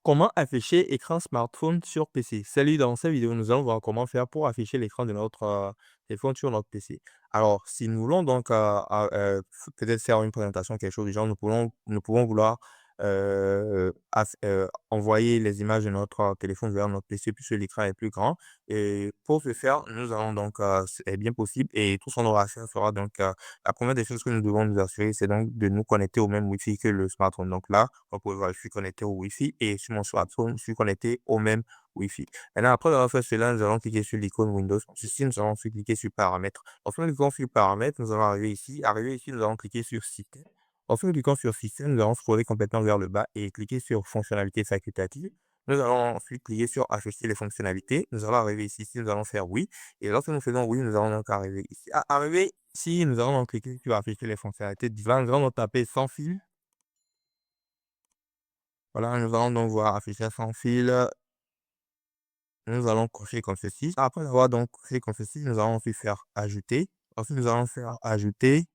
Comment afficher écran smartphone sur PC? Salut, dans cette vidéo, nous allons voir comment faire pour afficher l'écran de notre téléphone sur notre PC. Alors, si nous voulons donc peut-être faire une présentation, quelque chose du genre, nous pouvons vouloir envoyer les images de notre téléphone vers notre PC puisque l'écran est plus grand. Et pour ce faire, nous allons donc, c'est bien possible, et tout ce qu'on aura à faire sera donc, la première des choses que nous devons nous assurer, c'est donc de nous connecter au même Wi-Fi que le smartphone. Donc là, on peut voir, je suis connecté au Wi-Fi et sur mon smartphone, je suis connecté au même Wi-Fi. Maintenant, après avoir fait cela, nous allons cliquer sur l'icône Windows. Ici, nous allons ensuite cliquer sur Paramètres. Lorsque nous cliquons sur Paramètres, nous allons arriver ici. Arrivé ici, nous allons cliquer sur Système. Lorsque nous cliquons sur Système, nous allons scroller complètement vers le bas et cliquer sur Fonctionnalités facultatives. Nous allons ensuite cliquer sur Ajouter les fonctionnalités. Nous allons arriver ici, nous allons faire oui. Et lorsque nous faisons oui, nous allons donc arriver ici. Arrivé ici, nous allons donc cliquer sur Afficher les fonctionnalités. Là, nous allons donc taper sans fil. Voilà, nous allons donc voir afficher sans fil. Nous allons cocher comme ceci. Après avoir donc coché comme ceci, nous allons ensuite faire ajouter. Ensuite, nous allons faire ajouter.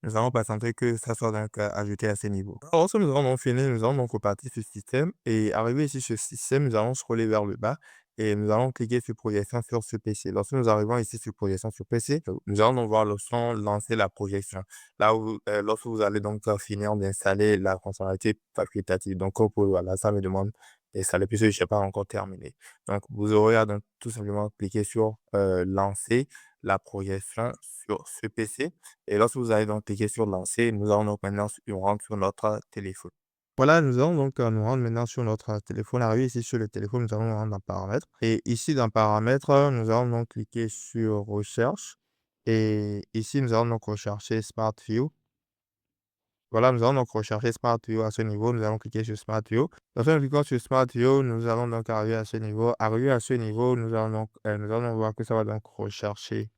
Nous allons patienter que ça soit donc ajouté à ce niveau. Alors, lorsque nous allons donc fini, nous allons donc repartir sur système et arriver ici sur système, nous allons scroller vers le bas et nous allons cliquer sur projection sur ce PC. Lorsque nous arrivons ici sur projection sur PC, nous allons donc voir l'option lancer la projection. Là où, lorsque vous allez donc finir d'installer la fonctionnalité facultative. Donc, voilà, ça me demande d'installer puisque je n'ai pas encore terminé. Donc, vous aurez à donc tout simplement cliquer sur lancer la projection sur ce PC. Et lorsque vous allez donc cliquer sur lancer, nous allons donc maintenant nous rendre sur notre téléphone. Voilà, nous allons donc nous rendre maintenant sur notre téléphone. Arrivé ici sur le téléphone, nous allons nous rendre dans paramètres. Et ici dans paramètres, nous allons donc cliquer sur recherche. Et ici, nous allons donc rechercher Smart View. Voilà, nous allons donc rechercher Smart View à ce niveau. Nous allons cliquer sur Smart View. Lorsque nous cliquons sur Smart View, nous allons donc arriver à ce niveau. Arrivé à ce niveau, nous allons voir que ça va donc rechercher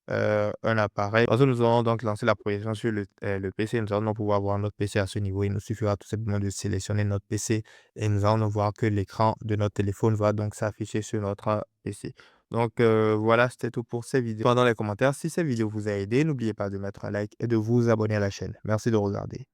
un appareil. Lorsque nous allons donc lancer la projection sur le PC, nous allons donc pouvoir voir notre PC à ce niveau. Il nous suffira tout simplement de sélectionner notre PC et nous allons donc voir que l'écran de notre téléphone va donc s'afficher sur notre PC. Donc voilà, c'était tout pour cette vidéo. Dans les commentaires, si cette vidéo vous a aidé, n'oubliez pas de mettre un like et de vous abonner à la chaîne. Merci de regarder.